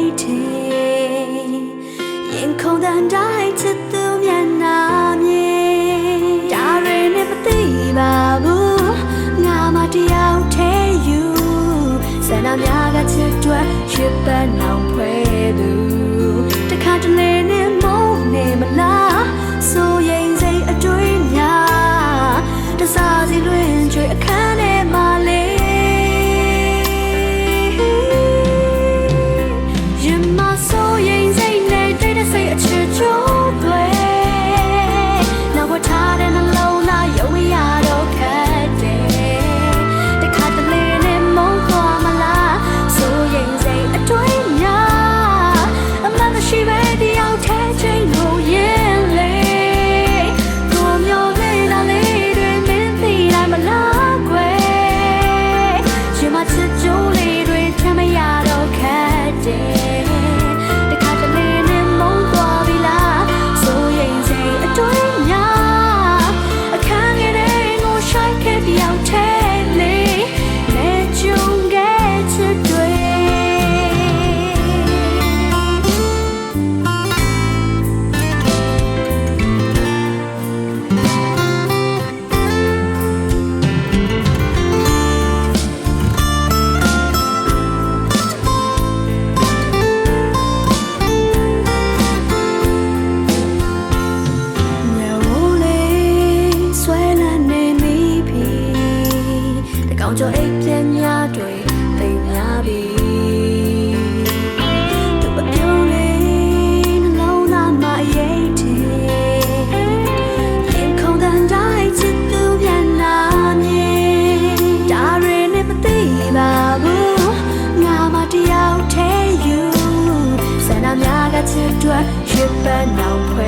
waiting ရင်ခုန်တန်တိုင်းချစ်သူမျက်နှာမြင်ဒါတွေနဲ့မသိပါဘူးငါမတယောက်ထဲယူဆန္ဒများကချစ်တွက်ရှစ်ပတ်နောင်ဖွဲသူတခါတလေနဲ့မုန်းနေမလားဆိုရင်စိတ်အတွေးများတစားစီလွင်ကျွေအခန်းထဲမှာလေရင်မဆိုရင်စိတ်နဲ့တိတ်တဲ့စိတ်အချစ်ချိုးတွေနောက်ဝထားတဲ့နှလုံးသားရုံရတော့ခက်တယ်တခါတလေနဲ့မုန်းသွားမလားဆိုရင်စိတ်အတွေးများအမှန်မရှိပဲတယောက်ထဲချိန်လို့ရင်လေကိုမျိုးလေးလာလေးတွေမင်းသိနိုင်မလားကွယ်ရင်မချစ်ကြိုးလေးတွေထမ်းမရတော့ခက်တယ်တခါတလေနဲ့မုန်းသွားပြီလားဆိုရင်စိတ်အတွေးများအခန်းငယ်တွေကိုရှိုက်ခဲ့တယောက်ထဲလေးနဲ့ကြုံခဲ့ချစ်တွေကြောအိပ်ပြင်းများတွေသိများပြီသူမပြုံးလေးနှလုံးသားမှာရိတ်တယ်ရင်ခုန်တန်တိုင်းချစ်သူပြန်လာမြင်ဒါတွေနဲ့မသိပါဘူးငါမတယောက်ထဲယူဆန္ဒများကချစ်တွက်ရှစ်ပတ်နောင်ဖွဲ